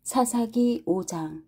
사사기 5장.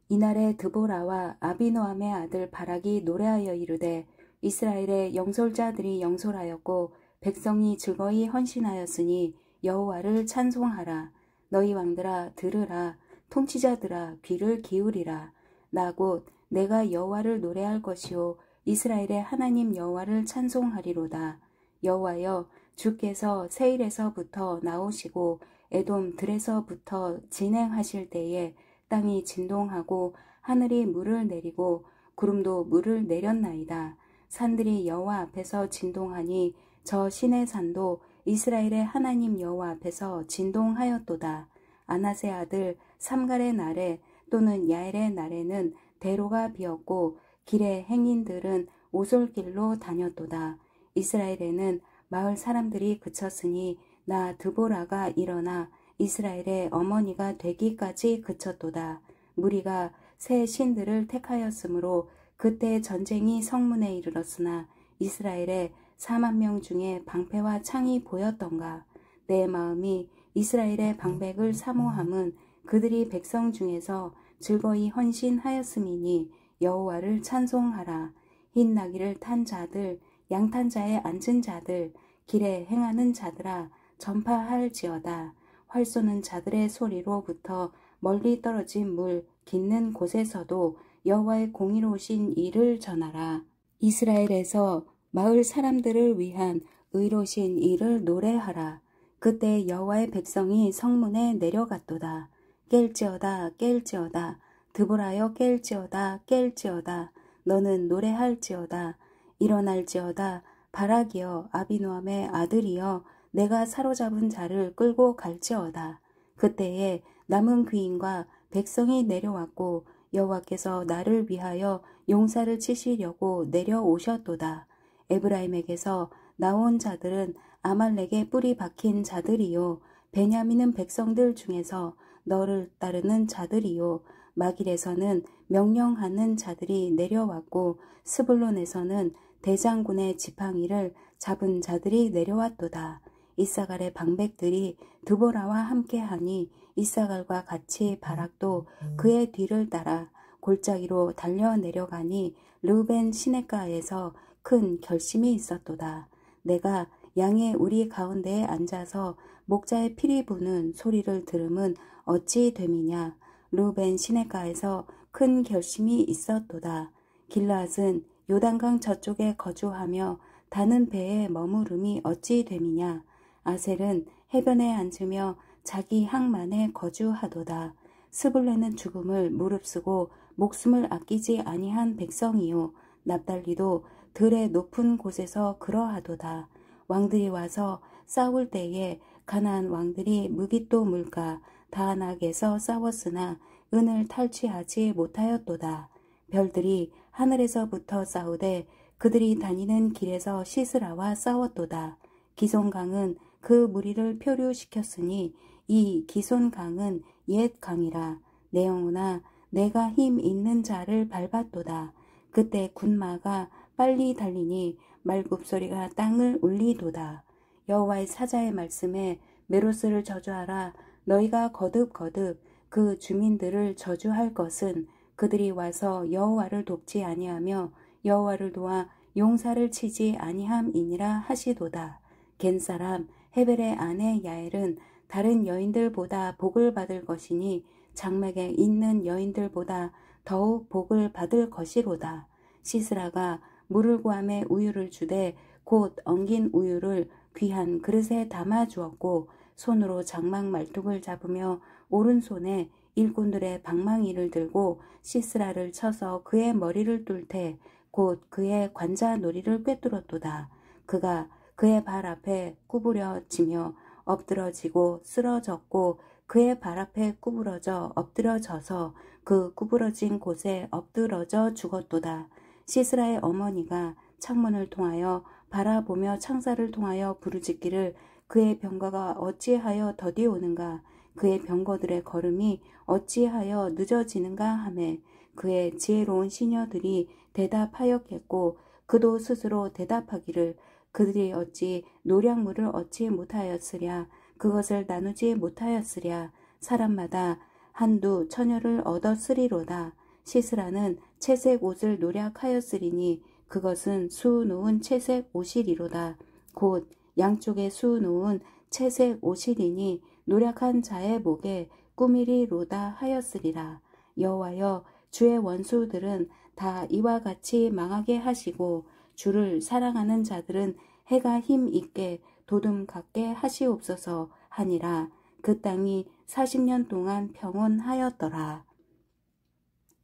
이날에 드보라와 아비노함의 아들 바락이 노래하여 이르되 이스라엘의 영솔자들이 영솔하였고 백성이 즐거이 헌신하였으니 여호와를 찬송하라. 너희 왕들아 들으라. 통치자들아 귀를 기울이라. 나 곧 내가 여호와를 노래할 것이요 이스라엘의 하나님 여호와를 찬송하리로다. 여호와여, 주께서 세일에서부터 나오시고 에돔 들에서부터 진행하실 때에 땅이 진동하고 하늘이 물을 내리고 구름도 물을 내렸나이다. 산들이 여호와 앞에서 진동하니 저 신의 산도 이스라엘의 하나님 여호와 앞에서 진동하였도다. 아낫의 아들 삼갈의 날에 또는 야엘의 날에는 대로가 비었고 길의 행인들은 오솔길로 다녔도다. 이스라엘에는 마을 사람들이 그쳤으니 나 드보라가 일어나 이스라엘의 어머니가 되기까지 그쳤도다. 무리가 새 신들을 택하였으므로 그때 전쟁이 성문에 이르렀으나 이스라엘의 4만 명 중에 방패와 창이 보였던가. 내 마음이 이스라엘의 방백을 사모함은 그들이 백성 중에서 즐거이 헌신하였음이니 여호와를 찬송하라. 흰 나귀를 탄 자들, 양탄 자에 앉은 자들, 길에 행하는 자들아 전파할지어다. 활 쏘는 자들의 소리로부터 멀리 떨어진 물 깃는 곳에서도 여호와의 공의로우신 일을 전하라. 이스라엘에서 마을 사람들을 위한 의로우신 일을 노래하라. 그때 여호와의 백성이 성문에 내려갔도다. 깰지어다 깰지어다. 드보라여 깰지어다 깰지어다. 너는 노래할지어다. 일어날지어다. 바락이여 아비노함의 아들이여 내가 사로잡은 자를 끌고 갈지어다. 그때에 남은 귀인과 백성이 내려왔고 여호와께서 나를 위하여 용사를 치시려고 내려오셨도다. 에브라임에게서 나온 자들은 아말렉의 뿌리 박힌 자들이요 베냐민은 백성들 중에서 너를 따르는 자들이요 마길에서는 명령하는 자들이 내려왔고 스불론에서는 대장군의 지팡이를 잡은 자들이 내려왔도다. 이사갈의 방백들이 드보라와 함께하니 이사갈과 같이 바락도 그의 뒤를 따라 골짜기로 달려 내려가니 르우벤 시냇가에서 큰 결심이 있었도다. 내가 양의 우리 가운데에 앉아서 목자의 피리 부는 소리를 들음은 어찌 됨이냐. 르우벤 시냇가에서 큰 결심이 있었도다. 길앗은 요단강 저쪽에 거주하며 다는 배에 머무름이 어찌 됨이냐. 아셀은 해변에 앉으며 자기 항만에 거주하도다. 스불레는 죽음을 무릅쓰고 목숨을 아끼지 아니한 백성이요 납달리도 들의 높은 곳에서 그러하도다. 왕들이 와서 싸울 때에 가나안 왕들이 무깃도 물가 다낙에서 싸웠으나 은을 탈취하지 못하였도다. 별들이 하늘에서부터 싸우되 그들이 다니는 길에서 시스라와 싸웠도다. 기손강은 그 무리를 표류시켰으니 이 기손강은 옛 강이라. 내 영혼아 내가 힘 있는 자를 밟았도다. 그때 군마가 빨리 달리니 말굽소리가 땅을 울리도다. 여호와의 사자의 말씀에 메로스를 저주하라. 너희가 거듭거듭 그 주민들을 저주할 것은 그들이 와서 여호와를 돕지 아니하며 여호와를 도와 용사를 치지 아니함이니라 하시도다. 겐사람 헤벨의 아내 야엘은 다른 여인들보다 복을 받을 것이니 장막에 있는 여인들보다 더욱 복을 받을 것이로다. 시스라가 물을 구함에 우유를 주되 곧 엉긴 우유를 귀한 그릇에 담아 주었고 손으로 장막 말뚝을 잡으며 오른손에 일꾼들의 방망이를 들고 시스라를 쳐서 그의 머리를 뚫되 곧 그의 관자놀이를 꿰뚫었도다. 그가 그의 발 앞에 구부러지며 엎드러지고 쓰러졌고 그의 발 앞에 구부러져 엎드러져서 그 구부러진 곳에 엎드러져 죽었도다. 시스라의 어머니가 창문을 통하여 바라보며 창살을 통하여 부르짖기를 그의 병거가 어찌하여 더디 오는가. 그의 병거들의 걸음이 어찌하여 늦어지는가 하매 그의 지혜로운 시녀들이 대답하였겠고 그도 스스로 대답하기를 그들이 어찌 노량물을 얻지 못하였으랴. 그것을 나누지 못하였으랴. 사람마다 한두 처녀를 얻었으리로다. 시스라는 채색 옷을 노략하였으리니 그것은 수놓은 채색 옷이리로다. 곧 양쪽에 수놓은 채색 옷이리니 노략한 자의 목에 꾸미리로다 하였으리라. 여호와여, 주의 원수들은 다 이와 같이 망하게 하시고 주를 사랑하는 자들은 해가 힘 있게 도둠 같게 하시옵소서 하니라. 그 땅이 40년 동안 평온하였더라.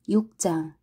6장.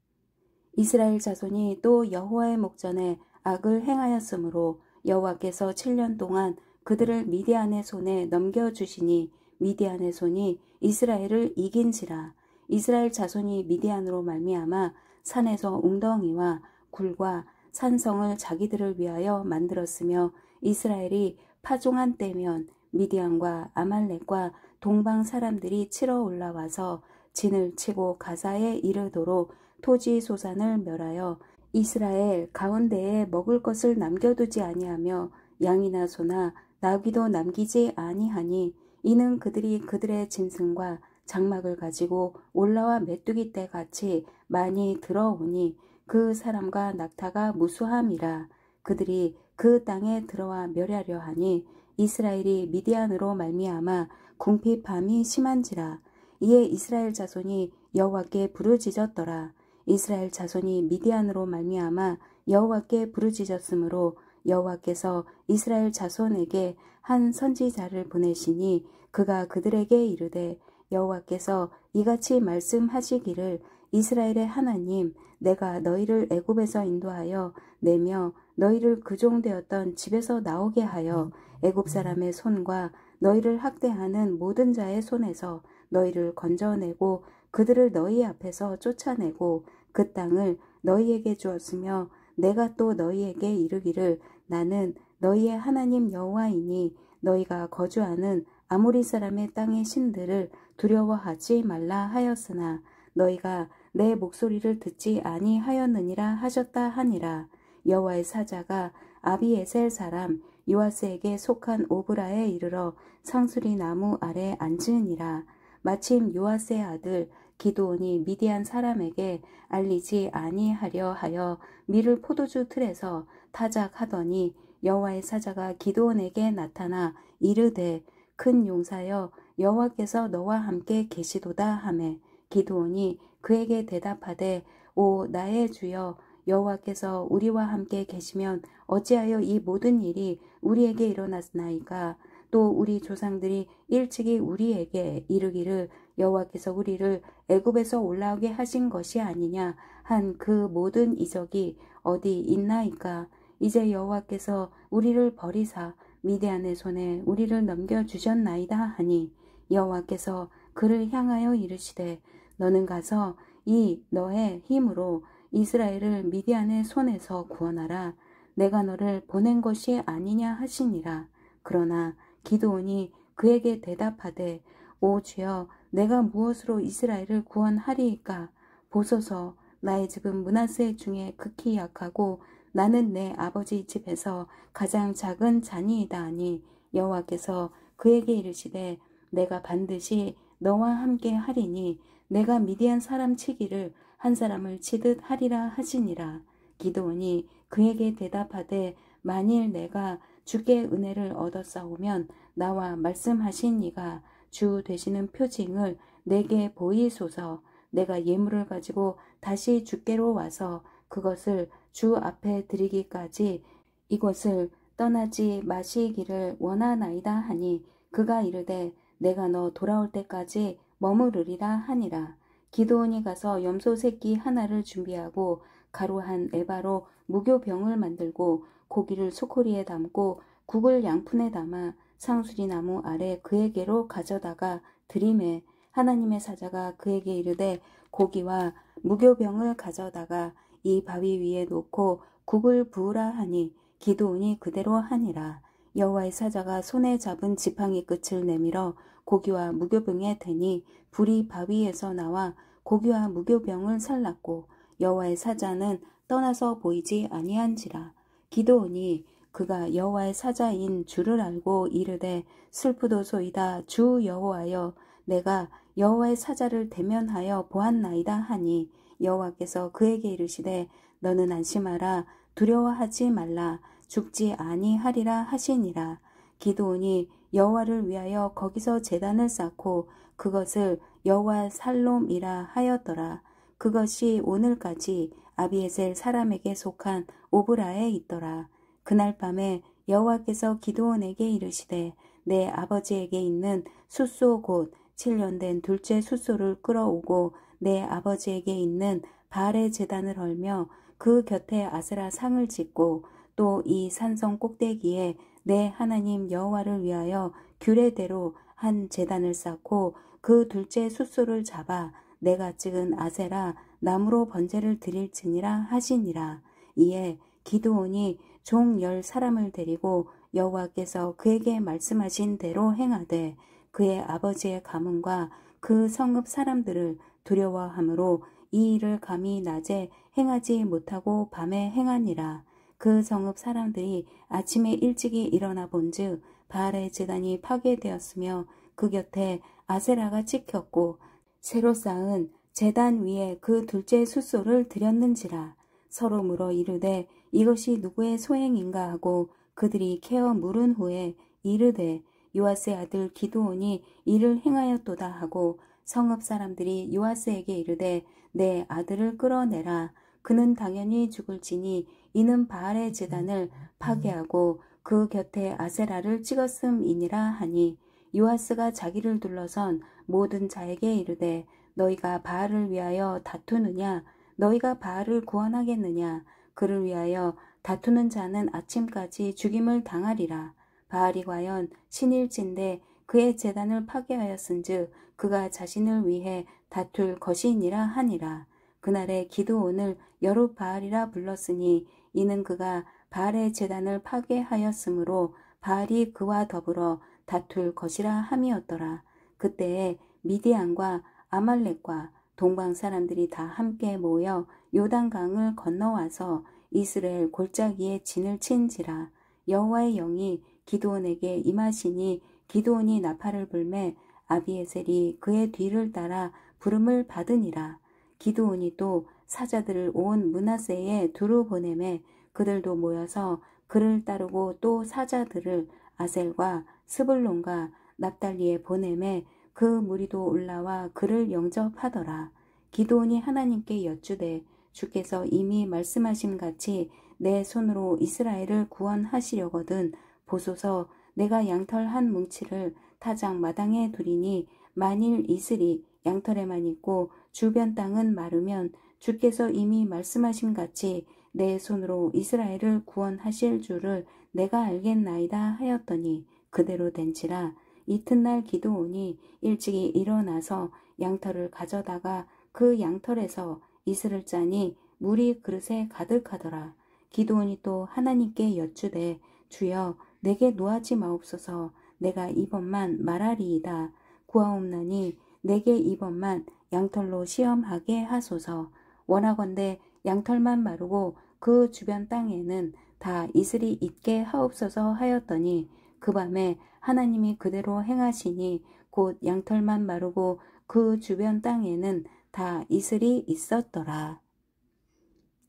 이스라엘 자손이 또 여호와의 목전에 악을 행하였으므로 여호와께서 7년 동안 그들을 미디안의 손에 넘겨주시니 미디안의 손이 이스라엘을 이긴지라. 이스라엘 자손이 미디안으로 말미암아 산에서 웅덩이와 굴과 산성을 자기들을 위하여 만들었으며 이스라엘이 파종한 때면 미디안과 아말렉과 동방 사람들이 치러 올라와서 진을 치고 가사에 이르도록 토지 소산을 멸하여 이스라엘 가운데에 먹을 것을 남겨두지 아니하며 양이나 소나 나귀도 남기지 아니하니 이는 그들이 그들의 짐승과 장막을 가지고 올라와 메뚜기 때 같이 많이 들어오니 그 사람과 낙타가 무수함이라. 그들이 그 땅에 들어와 멸하려 하니 이스라엘이 미디안으로 말미암아 궁핍함이 심한지라. 이에 이스라엘 자손이 여호와께 부르짖었더라. 이스라엘 자손이 미디안으로 말미암아 여호와께 부르짖었으므로 여호와께서 이스라엘 자손에게 한 선지자를 보내시니 그가 그들에게 이르되 여호와께서 이같이 말씀하시기를 이스라엘의 하나님, 내가 너희를 애굽에서 인도하여 내며 너희를 그종되었던 집에서 나오게 하여 애굽 사람의 손과 너희를 학대하는 모든 자의 손에서 너희를 건져내고 그들을 너희 앞에서 쫓아내고 그 땅을 너희에게 주었으며 내가 또 너희에게 이르기를 나는 너희의 하나님 여호와이니 너희가 거주하는 아모리 사람의 땅의 신들을 두려워하지 말라 하였으나 너희가 내 목소리를 듣지 아니하였느니라 하셨다 하니라. 여호와의 사자가 아비에셀 사람 요아스에게 속한 오브라에 이르러 상수리 나무 아래 앉으니라. 마침 요아스의 아들 기드온이 미디안 사람에게 알리지 아니하려 하여 밀을 포도주 틀에서 타작하더니 여호와의 사자가 기드온에게 나타나 이르되 큰 용사여 여호와께서 너와 함께 계시도다 하매 기드온이 그에게 대답하되 오 나의 주여 여호와께서 우리와 함께 계시면 어찌하여 이 모든 일이 우리에게 일어났나이까. 또 우리 조상들이 일찍이 우리에게 이르기를 여호와께서 우리를 애굽에서 올라오게 하신 것이 아니냐 한 그 모든 이적이 어디 있나이까. 이제 여호와께서 우리를 버리사 미디안의 손에 우리를 넘겨주셨나이다 하니 여호와께서 그를 향하여 이르시되 너는 가서 이 너의 힘으로 이스라엘을 미디안의 손에서 구원하라. 내가 너를 보낸 것이 아니냐 하시니라. 그러나 기드온이 그에게 대답하되 오 주여 내가 무엇으로 이스라엘을 구원하리이까. 보소서 나의 집은 므낫세 중에 극히 약하고 나는 내 아버지 집에서 가장 작은 자니이다 하니 여호와께서 그에게 이르시되 내가 반드시 너와 함께 하리니 내가 미디안 사람 치기를 한 사람을 치듯 하리라 하시니라. 기드온이 그에게 대답하되 만일 내가 주께 은혜를 얻었사오면 나와 말씀하신 이가 주 되시는 표징을 내게 보이소서. 내가 예물을 가지고 다시 주께로 와서 그것을 주 앞에 드리기까지 이곳을 떠나지 마시기를 원하나이다 하니 그가 이르되 내가 너 돌아올 때까지 머무르리라 하니라. 기드온이 가서 염소 새끼 하나를 준비하고 가루 한 에바로 무교병을 만들고 고기를 수코리에 담고 국을 양푼에 담아 상수리 나무 아래 그에게로 가져다가 드리매 하나님의 사자가 그에게 이르되 고기와 무교병을 가져다가 이 바위 위에 놓고 국을 부으라 하니 기드온이 그대로 하니라. 여호와의 사자가 손에 잡은 지팡이 끝을 내밀어 고기와 무교병에 대니 불이 바위에서 나와 고기와 무교병을 살랐고 여호와의 사자는 떠나서 보이지 아니한지라. 기드온이 그가 여호와의 사자인 주를 알고 이르되 슬프도소이다 주 여호와여 내가 여호와의 사자를 대면하여 보았나이다 하니 여호와께서 그에게 이르시되 너는 안심하라 두려워하지 말라 죽지 아니하리라 하시니라. 기드온이 여호와를 위하여 거기서 제단을 쌓고 그것을 여호와 살롬이라 하였더라. 그것이 오늘까지 아비에셀 사람에게 속한 오브라에 있더라. 그날 밤에 여호와께서 기드온에게 이르시되 내 아버지에게 있는 숫소 곧 7년 된 둘째 숫소를 끌어오고 내 아버지에게 있는 바알의 제단을 헐며 그 곁에 아세라 상을 짓고 또 이 산성 꼭대기에 내 하나님 여호와를 위하여 규례대로 한 제단을 쌓고 그 둘째 숫소를 잡아 내가 찍은 아세라 나무로 번제를 드릴지니라 하시니라. 이에 기드온이 종 10사람을 데리고 여호와께서 그에게 말씀하신 대로 행하되 그의 아버지의 가문과 그 성읍 사람들을 두려워하므로 이 일을 감히 낮에 행하지 못하고 밤에 행하니라. 그 성읍 사람들이 아침에 일찍이 일어나 본즉 바알의 제단이 파괴되었으며 그 곁에 아세라가 찍혔고 새로 쌓은 제단 위에 그 둘째 숫소를 드렸는지라. 서로 물어 이르되 이것이 누구의 소행인가 하고 그들이 캐어 물은 후에 이르되 요아스의 아들 기드온이 이를 행하였도다 하고 성읍 사람들이 요아스에게 이르되 내 아들을 끌어내라. 그는 당연히 죽을지니 이는 바알의 제단을 파괴하고 그 곁에 아세라를 찍었음이니라 하니 요아스가 자기를 둘러선 모든 자에게 이르되 너희가 바알을 위하여 다투느냐 너희가 바알을 구원하겠느냐 그를 위하여 다투는 자는 아침까지 죽임을 당하리라. 바알이 과연 신일진데 그의 제단을 파괴하였은즉 그가 자신을 위해 다툴 것이니라 하니라. 그날에 기드온을 여룻바알이라 불렀으니 이는 그가 바알의 제단을 파괴하였으므로 바알이 그와 더불어 다툴 것이라 함이었더라. 그때에 미디안과 아말렉과 동방 사람들이 다 함께 모여 요단강을 건너와서 이스라엘 골짜기에 진을 친지라. 여호와의 영이 기드온에게 임하시니 기드온이 나팔을 불매 아비에셀이 그의 뒤를 따라 부름을 받으니라. 기드온이 또 사자들을 온 므낫세에 두루 보내매 그들도 모여서 그를 따르고 또 사자들을 아셀과 스불론과 납달리에 보내매 그 무리도 올라와 그를 영접하더라. 기드온이 하나님께 여쭈되 주께서 이미 말씀하신 같이 내 손으로 이스라엘을 구원하시려거든 보소서 내가 양털 한 뭉치를 타작 마당에 두리니 만일 이슬이 양털에만 있고 주변 땅은 마르면 주께서 이미 말씀하신 같이 내 손으로 이스라엘을 구원하실 줄을 내가 알겠나이다 하였더니 그대로 된지라. 이튿날 기드온이 일찍이 일어나서 양털을 가져다가 그 양털에서 이슬을 짜니 물이 그릇에 가득하더라. 기드온이 또 하나님께 여쭈되 주여 내게 노하지 마옵소서. 내가 이번만 말하리이다. 구하옵나니 내게 이번만 양털로 시험하게 하소서. 원하건대 양털만 마르고 그 주변 땅에는 다 이슬이 있게 하옵소서 하였더니 그 밤에 하나님이 그대로 행하시니 곧 양털만 마르고 그 주변 땅에는 다 이슬이 있었더라.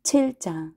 7장.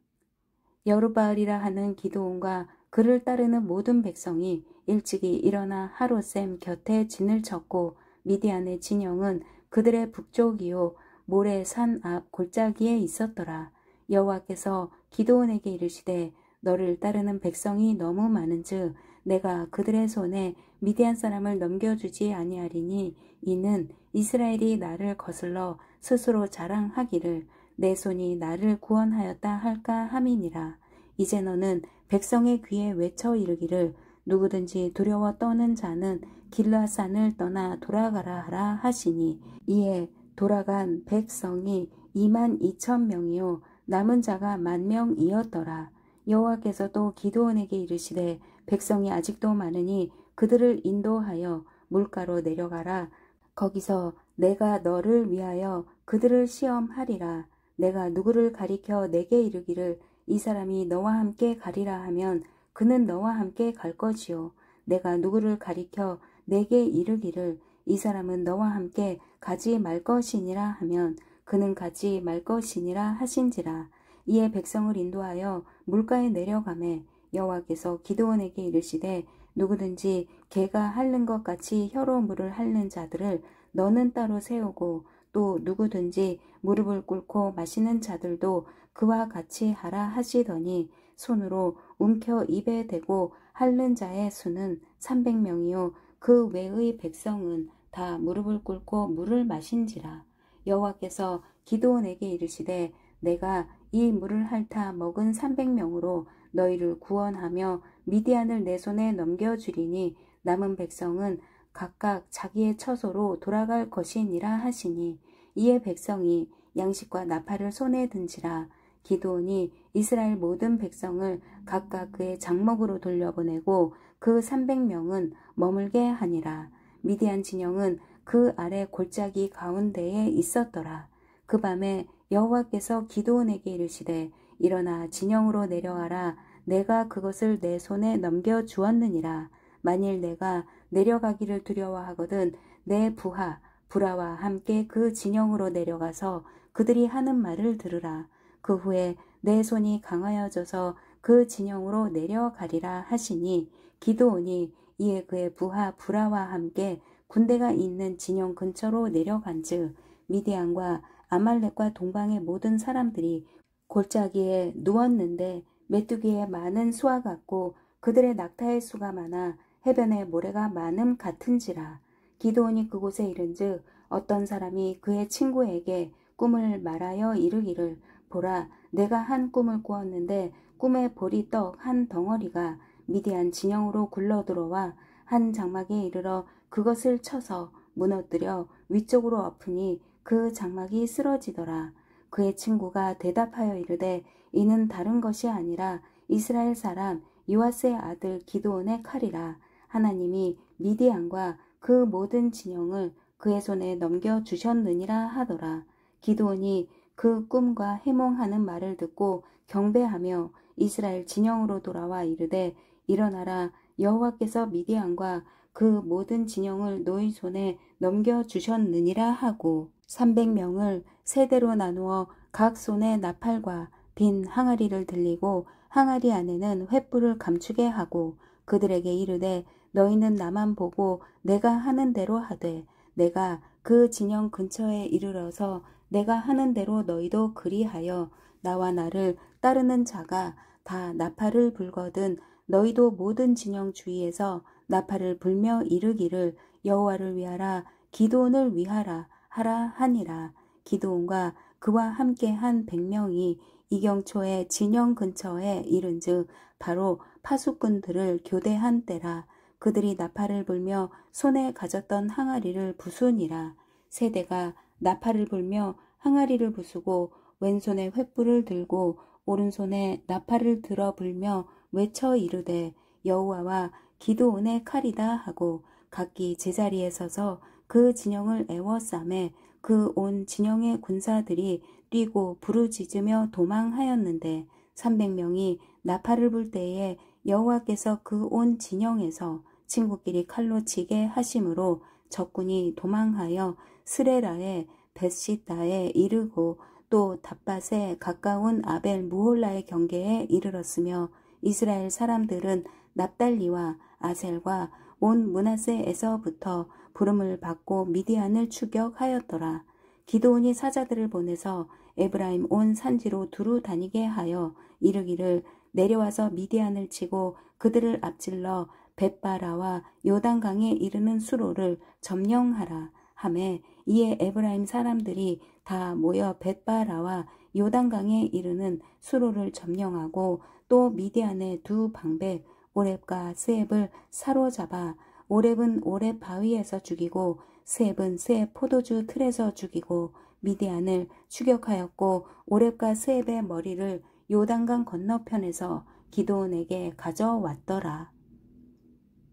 여룻바알이라 하는 기드온과 그를 따르는 모든 백성이 일찍이 일어나 하롯셈 곁에 진을 쳤고 미디안의 진영은 그들의 북쪽이요 모레 산 앞 골짜기에 있었더라. 여호와께서 기드온에게 이르시되 너를 따르는 백성이 너무 많은즉 내가 그들의 손에 미디안 사람을 넘겨주지 아니하리니 이는 이스라엘이 나를 거슬러 스스로 자랑하기를 내 손이 나를 구원하였다 할까 함이니라. 이제 너는 백성의 귀에 외쳐 이르기를 누구든지 두려워 떠는 자는 길라산을 떠나 돌아가라 하라 하시니 이에 돌아간 백성이 22,000명이요 남은 자가 10,000명이었더라. 여호와께서 또 기드온에게 이르시되 백성이 아직도 많으니 그들을 인도하여 물가로 내려가라. 거기서 내가 너를 위하여 그들을 시험하리라. 내가 누구를 가리켜 내게 이르기를 이 사람이 너와 함께 가리라 하면 그는 너와 함께 갈 것이요 내가 누구를 가리켜 내게 이르기를 이 사람은 너와 함께 가지 말 것이니라 하면 그는 가지 말 것이니라 하신지라. 이에 백성을 인도하여 물가에 내려가매 여호와께서 기드온에게 이르시되 누구든지 개가 핥는 것 같이 혀로 물을 핥는 자들을 너는 따로 세우고 또 누구든지 무릎을 꿇고 마시는 자들도 그와 같이 하라 하시더니 손으로 움켜 입에 대고 핥는 자의 수는 300명이요 그 외의 백성은 다 무릎을 꿇고 물을 마신지라. 여호와께서 기드온에게 이르시되 내가 이 물을 핥아 먹은 300명으로 너희를 구원하며 미디안을 내 손에 넘겨주리니 남은 백성은 각각 자기의 처소로 돌아갈 것이니라 하시니 이에 백성이 양식과 나팔을 손에 든지라. 기드온이 이스라엘 모든 백성을 각각 그의 장막으로 돌려보내고 그 300명은 머물게 하니라. 미디안 진영은 그 아래 골짜기 가운데에 있었더라. 그 밤에 여호와께서 기드온에게 이르시되 일어나 진영으로 내려가라. 내가 그것을 내 손에 넘겨 주었느니라. 만일 내가 내려가기를 두려워하거든 내 부하 브라와 함께 그 진영으로 내려가서 그들이 하는 말을 들으라. 그 후에 내 손이 강하여져서 그 진영으로 내려가리라 하시니 기드온이 이에 그의 부하 브라와 함께 군대가 있는 진영 근처로 내려간즉 미디안과 아말렉과 동방의 모든 사람들이 골짜기에 누웠는데 메뚜기의 많은 수와 같고 그들의 낙타의 수가 많아 해변의 모래가 많음 같은지라. 기드온이 그곳에 이른즉 어떤 사람이 그의 친구에게 꿈을 말하여 이르기를 보라 내가 한 꿈을 꾸었는데 꿈에 보리떡 한 덩어리가 미디안 진영으로 굴러들어와 한 장막에 이르러 그것을 쳐서 무너뜨려 위쪽으로 엎으니 그 장막이 쓰러지더라. 그의 친구가 대답하여 이르되 이는 다른 것이 아니라 이스라엘 사람 요아스의 아들 기드온의 칼이라. 하나님이 미디안과 그 모든 진영을 그의 손에 넘겨주셨느니라 하더라. 기드온이 그 꿈과 해몽하는 말을 듣고 경배하며 이스라엘 진영으로 돌아와 이르되 일어나라 여호와께서 미디안과 그 모든 진영을 너희 손에 넘겨주셨느니라 하고 300명을 세대로 나누어 각 손에 나팔과 빈 항아리를 들리고 항아리 안에는 횃불을 감추게 하고 그들에게 이르되 너희는 나만 보고 내가 하는 대로 하되 내가 그 진영 근처에 이르러서 내가 하는 대로 너희도 그리하여 나와 나를 따르는 자가 다 나팔을 불거든 너희도 모든 진영 주위에서 나팔을 불며 이르기를 여호와를 위하라 기드온을 위하라 하라 하니라. 기드온과 그와 함께한 100명이 이경초의 진영 근처에 이른즉 바로 파수꾼들을 교대한 때라. 그들이 나팔을 불며 손에 가졌던 항아리를 부수니라. 세대가 나팔을 불며 항아리를 부수고 왼손에 횃불을 들고 오른손에 나팔을 들어 불며 외쳐 이르되 여호와와 기드온의 칼이다 하고 각기 제자리에 서서 그 진영을 에워싸매 그 온 진영의 군사들이 뛰고 부르짖으며 도망하였는데 300명이 나팔을 불 때에 여호와께서 그 온 진영에서 친구끼리 칼로 치게 하심으로 적군이 도망하여 스레라의 벳시다에 이르고 또 답밭에 가까운 아벨 무홀라의 경계에 이르렀으며 이스라엘 사람들은 납달리와 아셀과 온 므낫세에서부터 부름을 받고 미디안을 추격하였더라. 기드온이 사자들을 보내서 에브라임 온 산지로 두루 다니게 하여 이르기를 내려와서 미디안을 치고 그들을 앞질러 벳바라와 요단강에 이르는 수로를 점령하라 하매 이에 에브라임 사람들이 다 모여 벳바라와 요단강에 이르는 수로를 점령하고 또 미디안의 두 방백 오렙과 스앱을 사로잡아 오렙은 오렙 바위에서 죽이고 스앱은 스앱 포도주 틀에서 죽이고 미디안을 추격하였고 오렙과 스앱의 머리를 요단강 건너편에서 기드온에게 가져왔더라.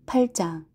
8장.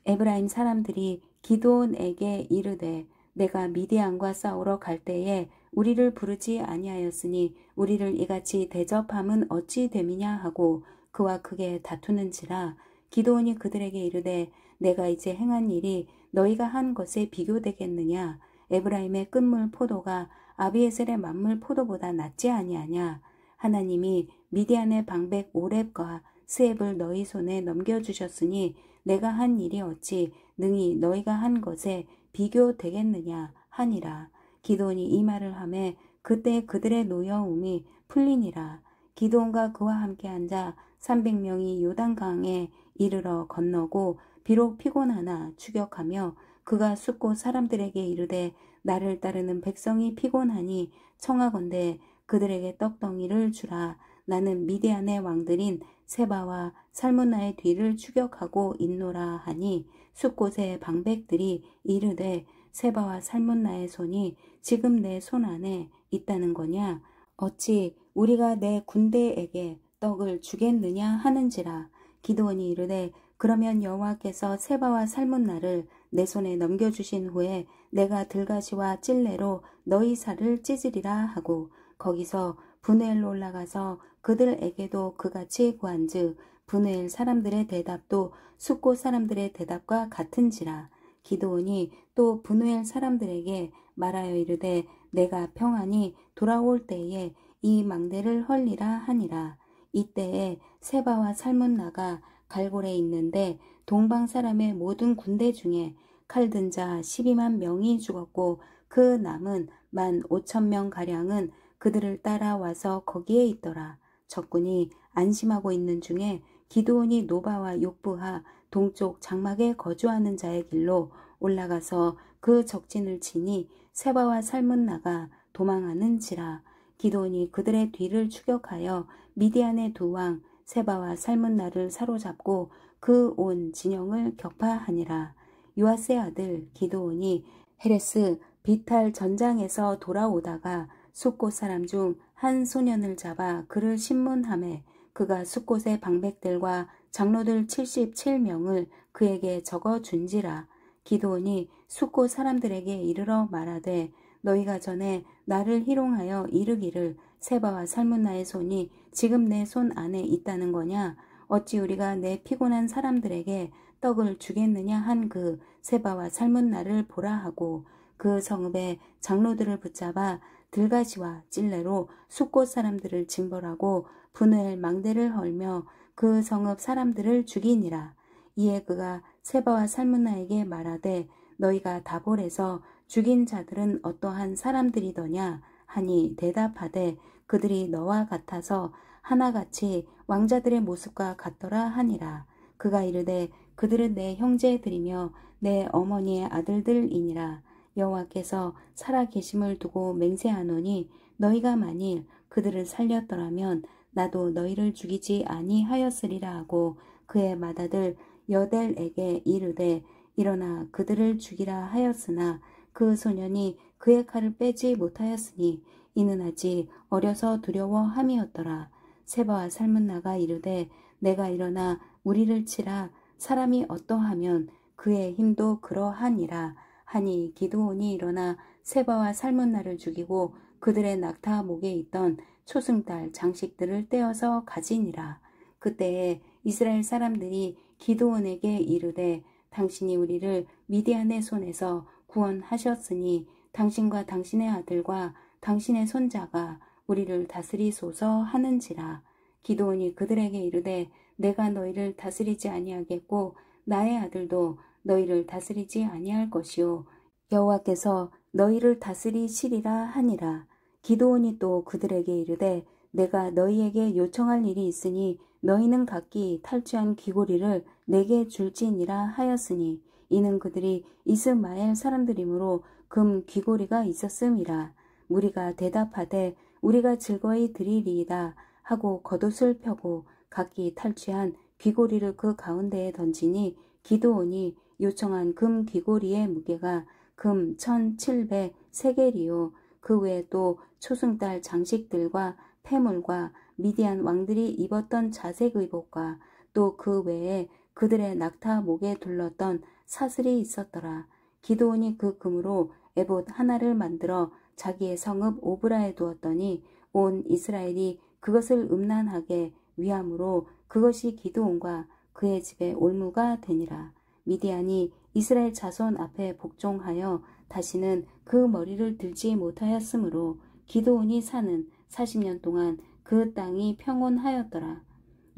에브라임 사람들이 기드온에게 이르되 내가 미디안과 싸우러 갈 때에 우리를 부르지 아니하였으니 우리를 이같이 대접함은 어찌 됨이냐 하고 그와 크게 다투는지라. 기드온이 그들에게 이르되 내가 이제 행한 일이 너희가 한 것에 비교되겠느냐? 에브라임의 끝물 포도가 아비에셀의 만물 포도보다 낫지 아니하냐? 하나님이 미디안의 방백 오렙과 스앱을 너희 손에 넘겨주셨으니 내가 한 일이 어찌 능히 너희가 한 것에 비교되겠느냐 하니라. 기드온이 이 말을 하매 그때 그들의 노여움이 풀리니라. 기드온과 그와 함께 앉아 300명이 요단강에 이르러 건너고 비록 피곤하나 추격하며 그가 숫곳 사람들에게 이르되 나를 따르는 백성이 피곤하니 청하건대 그들에게 떡덩이를 주라. 나는 미디안의 왕들인 세바와 살문나의 뒤를 추격하고 있노라 하니 숫곳의 방백들이 이르되 세바와 살문나의 손이 지금 내 손 안에 있다는 거냐? 어찌 우리가 내 군대에게 떡을 주겠느냐 하는지라. 기드온이 이르되 그러면 여호와께서 세바와 살문나를 내 손에 넘겨주신 후에 내가 들가시와 찔레로 너희 살을 찢으리라 하고 거기서 브누엘로 올라가서 그들에게도 그같이 구한즉 브누엘 사람들의 대답도 숫곳 사람들의 대답과 같은지라. 기드온이 또 브누엘 사람들에게 말하여 이르되 내가 평안히 돌아올 때에 이 망대를 헐리라 하니라. 이때에 세바와 살문나가 갈골에 있는데 동방 사람의 모든 군대 중에 칼든 자 12만 명이 죽었고 그 남은 15,000명 가량은 그들을 따라와서 거기에 있더라. 적군이 안심하고 있는 중에 기드온이 노바와 욕부하 동쪽 장막에 거주하는 자의 길로 올라가서 그 적진을 치니 세바와 살문나가 도망하는지라. 기드온이 그들의 뒤를 추격하여 미디안의 두 왕 세바와 살문나를 사로잡고 그 온 진영을 격파하니라. 요아스의 아들 기드온이 헤레스 비탈 전장에서 돌아오다가 숫곳 사람 중 한 소년을 잡아 그를 신문하매 그가 숫곳의 방백들과 장로들 77명을 그에게 적어준지라. 기드온이 숫곳 사람들에게 이르러 말하되 너희가 전에 나를 희롱하여 이르기를 세바와 살문나의 손이 지금 내 손 안에 있다는 거냐? 어찌 우리가 내 피곤한 사람들에게 떡을 주겠느냐 한 그 세바와 살문나를 보라 하고 그 성읍의 장로들을 붙잡아 들가시와 찔레로 숫곳 사람들을 징벌하고 브누엘 망대를 헐며 그 성읍 사람들을 죽이니라. 이에 그가 세바와 살문나에게 말하되 너희가 다볼에서 죽인 자들은 어떠한 사람들이더냐 하니 대답하되 그들이 너와 같아서 하나같이 왕자들의 모습과 같더라 하니라. 그가 이르되 그들은 내 형제들이며 내 어머니의 아들들이니라. 여호와께서 살아계심을 두고 맹세하노니 너희가 만일 그들을 살렸더라면 나도 너희를 죽이지 아니하였으리라 하고 그의 맏아들 여델에게 이르되 일어나 그들을 죽이라 하였으나 그 소년이 그의 칼을 빼지 못하였으니 이는 아직 어려서 두려워함이었더라. 세바와 살문나가 이르되 내가 일어나 우리를 치라. 사람이 어떠하면 그의 힘도 그러하니라 하니 기드온이 일어나 세바와 살문나를 죽이고 그들의 낙타 목에 있던 초승달 장식들을 떼어서 가지니라. 그때에 이스라엘 사람들이 기드온에게 이르되 당신이 우리를 미디안의 손에서 구원하셨으니 당신과 당신의 아들과 당신의 손자가 우리를 다스리소서 하는지라. 기드온이 그들에게 이르되 내가 너희를 다스리지 아니하겠고 나의 아들도 너희를 다스리지 아니할 것이요 여호와께서 너희를 다스리시리라 하니라. 기드온이 또 그들에게 이르되 내가 너희에게 요청할 일이 있으니 너희는 각기 탈취한 귀고리를 내게 줄지니라 하였으니 이는 그들이 이스마엘 사람들이므로 금 귀고리가 있었음이라. 무리가 대답하되 우리가 즐거이 드리리이다 하고 겉옷을 펴고 각기 탈취한 귀고리를 그 가운데에 던지니 기드온이 요청한 금 귀고리의 무게가 금 1,700세겔이요 그 외에 또 초승달 장식들과 폐물과 미디안 왕들이 입었던 자색 의복과 또 그 외에 그들의 낙타 목에 둘렀던 사슬이 있었더라. 기드온이 그 금으로 에봇 하나를 만들어 자기의 성읍 오브라에 두었더니 온 이스라엘이 그것을 음란하게 위함으로 그것이 기드온과 그의 집의 올무가 되니라. 미디안이 이스라엘 자손 앞에 복종하여 다시는 그 머리를 들지 못하였으므로 기드온이 사는 40년 동안 그 땅이 평온하였더라.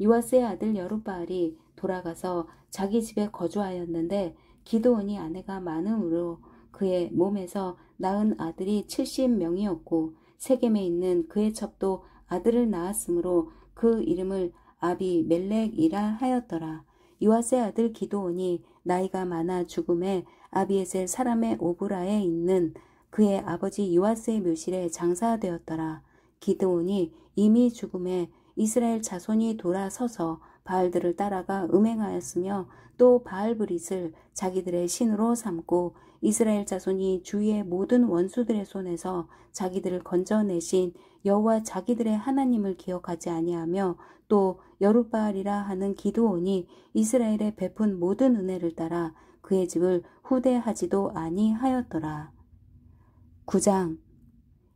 요아스의 아들 여룻바알이 돌아가서 자기 집에 거주하였는데 기드온이 아내가 많음으로 그의 몸에서 낳은 아들이 70명이었고 세겜에 있는 그의 첩도 아들을 낳았으므로 그 이름을 아비멜렉이라 하였더라. 요아스의 아들 기드온이 나이가 많아 죽음에 아비에셀 사람의 오브라에 있는 그의 아버지 요아스의 묘실에 장사되었더라. 기드온이 이미 죽음에 이스라엘 자손이 돌아서서 바알들을 따라가 음행하였으며 또 바알브릿을 자기들의 신으로 삼고 이스라엘 자손이 주위의 모든 원수들의 손에서 자기들을 건져내신 여호와 자기들의 하나님을 기억하지 아니하며 또 여룻바알이라 하는 기드온이 이스라엘에 베푼 모든 은혜를 따라 그의 집을 후대하지도 아니하였더라. 9장.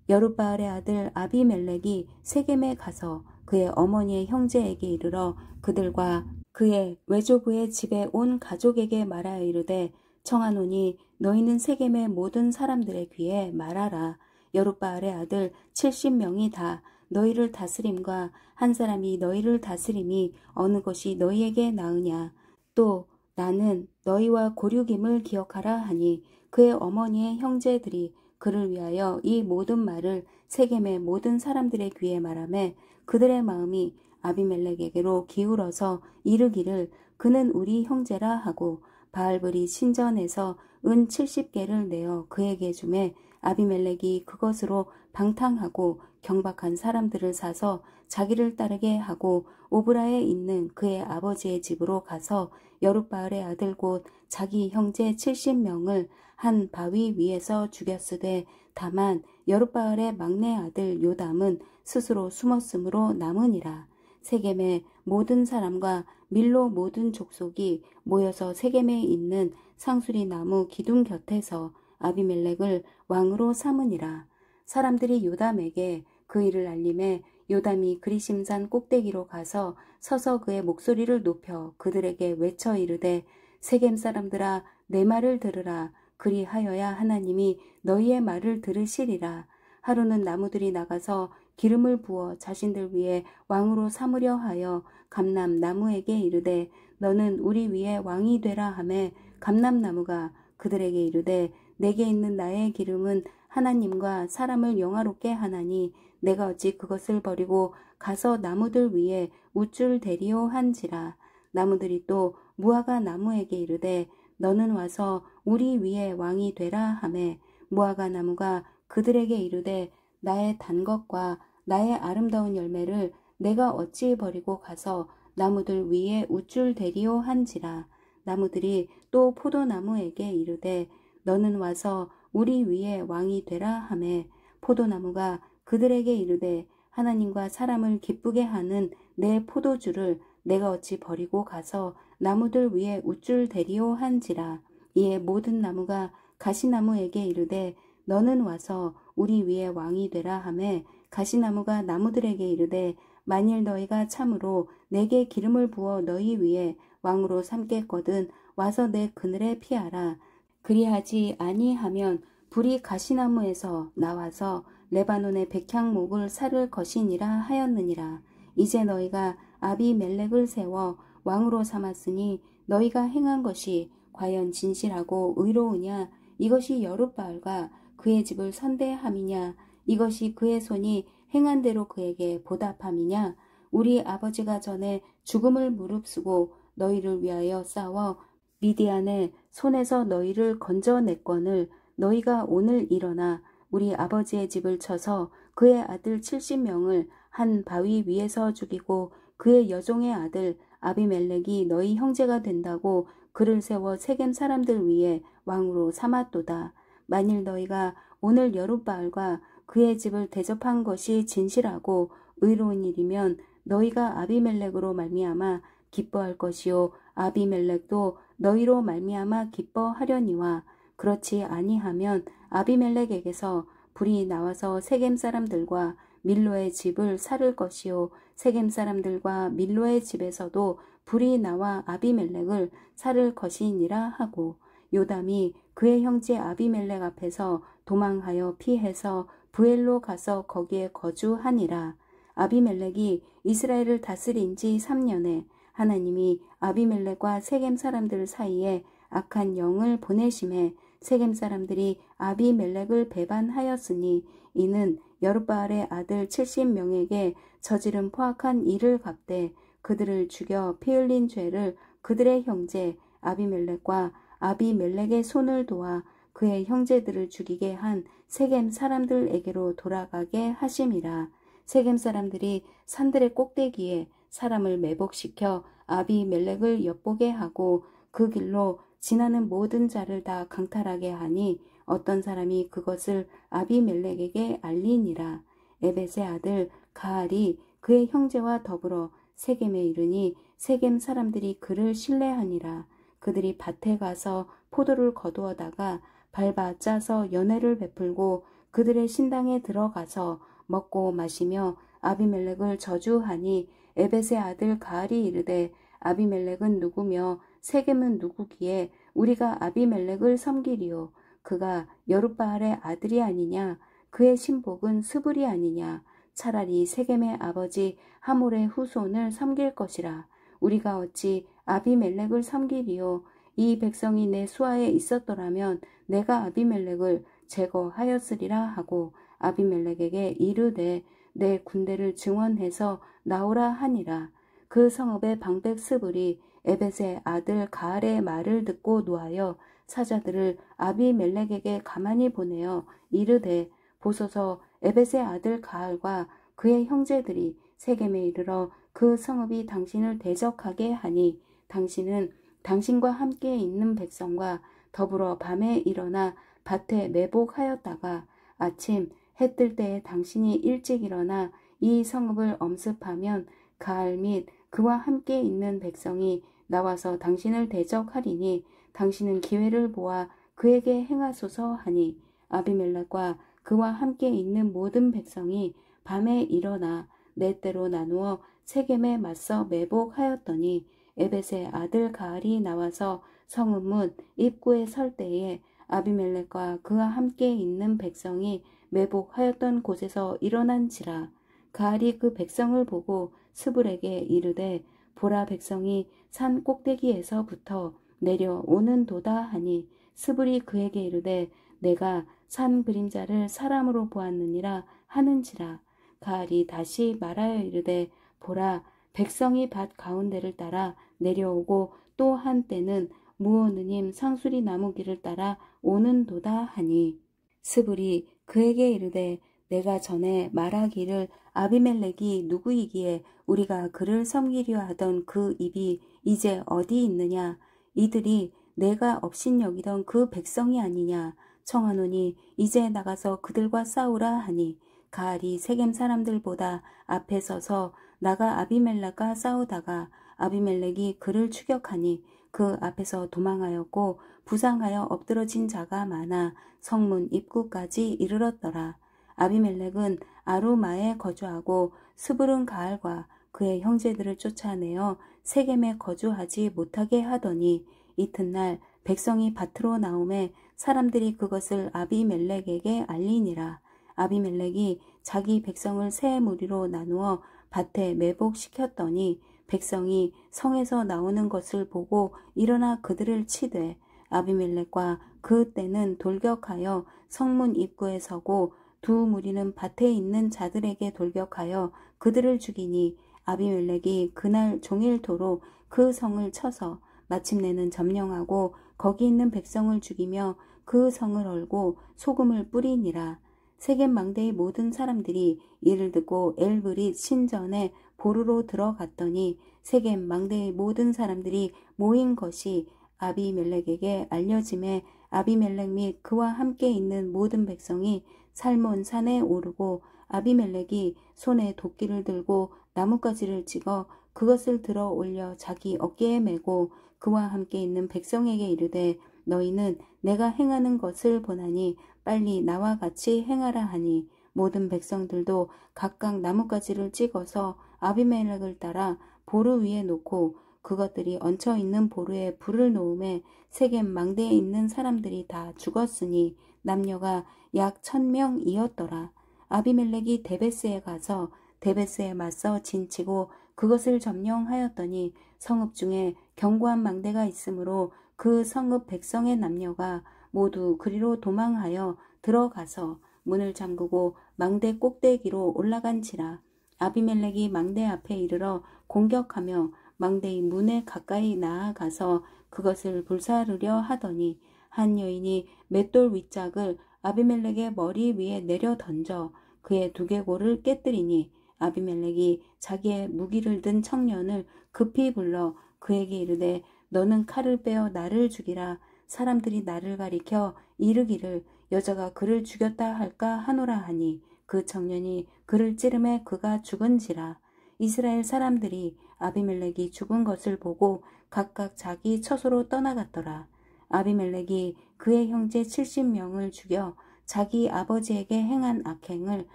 여룻바알의 아들 아비멜렉이 세겜에 가서 그의 어머니의 형제에게 이르러 그들과 그의 외조부의 집에 온 가족에게 말하여 이르되 청하노니 너희는 세겜의 모든 사람들의 귀에 말하라. 여룻바알의 아들 70명이 다 너희를 다스림과 한 사람이 너희를 다스림이 어느 것이 너희에게 나으냐. 또 나는 너희와 고륙임을 기억하라 하니 그의 어머니의 형제들이 그를 위하여 이 모든 말을 세겜의 모든 사람들의 귀에 말하매 그들의 마음이 아비멜렉에게로 기울어서 이르기를 그는 우리 형제라 하고 바알브리 신전에서 은 70개를 내어 그에게 주매 아비멜렉이 그것으로 방탕하고 경박한 사람들을 사서 자기를 따르게 하고 오브라에 있는 그의 아버지의 집으로 가서 여룻바알의 아들 곧 자기 형제 70명을 한 바위 위에서 죽였으되 다만 여룻바알의 막내 아들 요담은 스스로 숨었으므로 남으니라. 세겜의 모든 사람과 밀로 모든 족속이 모여서 세겜에 있는 상수리 나무 기둥 곁에서 아비멜렉을 왕으로 삼으니라. 사람들이 요담에게 그 일을 알림해 요담이 그리심산 꼭대기로 가서 서서 그의 목소리를 높여 그들에게 외쳐 이르되 세겜 사람들아 내 말을 들으라. 그리하여야 하나님이 너희의 말을 들으시리라. 하루는 나무들이 나가서 기름을 부어 자신들 위에 왕으로 삼으려 하여 감람나무에게 이르되 너는 우리 위에 왕이 되라 하매 감람나무가 그들에게 이르되 내게 있는 나의 기름은 하나님과 사람을 영화롭게 하나니 내가 어찌 그것을 버리고 가서 나무들 위에 우쭐 대리오 한지라. 나무들이 또 무화과 나무에게 이르되 너는 와서 우리 위에 왕이 되라 하매 무화과 나무가 그들에게 이르되 나의 단 것과 나의 아름다운 열매를 내가 어찌 버리고 가서 나무들 위에 우쭐 대리오 한지라. 나무들이 또 포도나무에게 이르되 너는 와서 우리 위에 왕이 되라 하매 포도나무가 그들에게 이르되 하나님과 사람을 기쁘게 하는 내 포도주를 내가 어찌 버리고 가서 나무들 위에 우쭐 대리오 한지라. 이에 모든 나무가 가시나무에게 이르되 너는 와서 우리 위에 왕이 되라 하매 가시나무가 나무들에게 이르되 만일 너희가 참으로 내게 기름을 부어 너희 위에 왕으로 삼겠거든 와서 내 그늘에 피하라. 그리하지 아니하면 불이 가시나무에서 나와서 레바논의 백향목을 사를 것이니라 하였느니라. 이제 너희가 아비멜렉을 세워 왕으로 삼았으니 너희가 행한 것이 과연 진실하고 의로우냐. 이것이 여룻바알과 그의 집을 선대함이냐. 이것이 그의 손이 행한 대로 그에게 보답함이냐. 우리 아버지가 전에 죽음을 무릅쓰고 너희를 위하여 싸워 미디안의 손에서 너희를 건져냈거늘 너희가 오늘 일어나 우리 아버지의 집을 쳐서 그의 아들 70명을 한 바위 위에서 죽이고 그의 여종의 아들 아비멜렉이 너희 형제가 된다고 그를 세워 세겜 사람들 위에 왕으로 삼았도다. 만일 너희가 오늘 여룻바알과 그의 집을 대접한 것이 진실하고 의로운 일이면 너희가 아비멜렉으로 말미암아 기뻐할 것이요 아비멜렉도 너희로 말미암아 기뻐하려니와 그렇지 아니하면 아비멜렉에게서 불이 나와서 세겜 사람들과 밀로의 집을 사를 것이요 세겜 사람들과 밀로의 집에서도 불이 나와 아비멜렉을 살을 것이니라 하고 요담이 그의 형제 아비멜렉 앞에서 도망하여 피해서 부엘로 가서 거기에 거주하니라. 아비멜렉이 이스라엘을 다스린 지 3년에 하나님이 아비멜렉과 세겜 사람들 사이에 악한 영을 보내심에 세겜 사람들이 아비멜렉을 배반하였으니 이는 여룻바알의 아들 70명에게 저지른 포악한 일을 갚되 그들을 죽여 피 흘린 죄를 그들의 형제 아비멜렉과 아비멜렉의 손을 도와 그의 형제들을 죽이게 한 세겜 사람들에게로 돌아가게 하심이라. 세겜 사람들이 산들의 꼭대기에 사람을 매복시켜 아비멜렉을 엿보게 하고 그 길로 지나는 모든 자를 다 강탈하게 하니 어떤 사람이 그것을 아비멜렉에게 알리니라. 에벳의 아들 가알이 그의 형제와 더불어 세겜에 이르니 세겜 사람들이 그를 신뢰하니라. 그들이 밭에 가서 포도를 거두어다가 밟아 짜서 연회를 베풀고 그들의 신당에 들어가서 먹고 마시며 아비멜렉을 저주하니 에벳의 아들 가알이 이르되 아비멜렉은 누구며 세겜은 누구기에 우리가 아비멜렉을 섬기리요. 그가 여룻바알의 아들이 아니냐. 그의 신복은 스불이 아니냐. 차라리 세겜의 아버지 하몰의 후손을 섬길 것이라. 우리가 어찌 아비멜렉을 섬기리요. 이 백성이 내 수하에 있었더라면 내가 아비멜렉을 제거하였으리라 하고 아비멜렉에게 이르되 내 군대를 증원해서 나오라 하니라. 그 성읍의 방백 스불이 에벳의 아들 가알의 말을 듣고 노하여 사자들을 아비멜렉에게 가만히 보내어 이르되 보소서 에벳의 아들 가알과 그의 형제들이 세겜에 이르러 그 성읍이 당신을 대적하게 하니 당신은 당신과 함께 있는 백성과 더불어 밤에 일어나 밭에 매복하였다가 아침 해 뜰 때에 당신이 일찍 일어나 이 성읍을 엄습하면 가알 및 그와 함께 있는 백성이 나와서 당신을 대적하리니 당신은 기회를 보아 그에게 행하소서 하니 아비멜렉과 그와 함께 있는 모든 백성이 밤에 일어나 네 때로 나누어 세겜에 맞서 매복하였더니 에벳의 아들 가알이 나와서 성읍 문 입구에 설 때에 아비멜렉과 그와 함께 있는 백성이 매복하였던 곳에서 일어난지라. 가알이 그 백성을 보고 스불에게 이르되 보라 백성이 산 꼭대기에서부터 내려오는 도다 하니 스불이 그에게 이르되 내가 산 그림자를 사람으로 보았느니라 하는지라. 가알이 다시 말하여 이르되 보라 백성이 밭 가운데를 따라 내려오고 또 한때는 무오느님 상수리 나무 길을 따라 오는도다 하니 스불이 그에게 이르되 내가 전에 말하기를 아비멜렉이 누구이기에 우리가 그를 섬기려 하던 그 입이 이제 어디 있느냐. 이들이 내가 업신여기던 그 백성이 아니냐. 청하노니 이제 나가서 그들과 싸우라 하니 가알이 세겜 사람들보다 앞에 서서 나가 아비멜렉과 싸우다가 아비멜렉이 그를 추격하니 그 앞에서 도망하였고 부상하여 엎드러진 자가 많아 성문 입구까지 이르렀더라. 아비멜렉은 아루마에 거주하고 스불은 가알과 그의 형제들을 쫓아내어 세겜에 거주하지 못하게 하더니 이튿날 백성이 밭으로 나오매 사람들이 그것을 아비멜렉에게 알리니라. 아비멜렉이 자기 백성을 세 무리로 나누어 밭에 매복시켰더니 백성이 성에서 나오는 것을 보고 일어나 그들을 치되 아비멜렉과 그 때는 돌격하여 성문 입구에 서고 두 무리는 밭에 있는 자들에게 돌격하여 그들을 죽이니 아비멜렉이 그날 종일토록 그 성을 쳐서 마침내는 점령하고 거기 있는 백성을 죽이며 그 성을 헐고 소금을 뿌리니라. 세겜 망대의 모든 사람들이 이를 듣고 엘브릿 신전에 보루로 들어갔더니 세겜 망대의 모든 사람들이 모인 것이 아비멜렉에게 알려짐에 아비멜렉 및 그와 함께 있는 모든 백성이 살몬 산에 오르고 아비멜렉이 손에 도끼를 들고 나뭇가지를 찍어 그것을 들어 올려 자기 어깨에 메고 그와 함께 있는 백성에게 이르되 너희는 내가 행하는 것을 보나니 빨리 나와 같이 행하라 하니 모든 백성들도 각각 나뭇가지를 찍어서 아비멜렉을 따라 보루 위에 놓고 그것들이 얹혀 있는 보루에 불을 놓음에 세겜 망대에 있는 사람들이 다 죽었으니 남녀가 약 1000명이었더라. 아비멜렉이 데베스에 가서 데베스에 맞서 진치고 그것을 점령하였더니 성읍 중에 견고한 망대가 있으므로 그 성읍 백성의 남녀가 모두 그리로 도망하여 들어가서 문을 잠그고 망대 꼭대기로 올라간지라. 아비멜렉이 망대 앞에 이르러 공격하며 망대의 문에 가까이 나아가서 그것을 불사르려 하더니 한 여인이 맷돌 윗짝을 아비멜렉의 머리 위에 내려 던져 그의 두개골을 깨뜨리니 아비멜렉이 자기의 무기를 든 청년을 급히 불러 그에게 이르되 너는 칼을 빼어 나를 죽이라. 사람들이 나를 가리켜 이르기를 여자가 그를 죽였다 할까 하노라 하니 그 청년이 그를 찌르매 그가 죽은지라. 이스라엘 사람들이 아비멜렉이 죽은 것을 보고 각각 자기 처소로 떠나갔더라. 아비멜렉이 그의 형제 70명을 죽여 자기 아버지에게 행한 악행을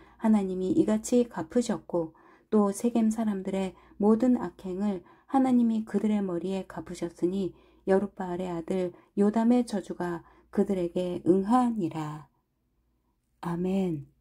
하나님이 이같이 갚으셨고 또 세겜 사람들의 모든 악행을 하나님이 그들의 머리에 갚으셨으니 여룻바알의 아들 요담의 저주가 그들에게 응하니라. 아멘.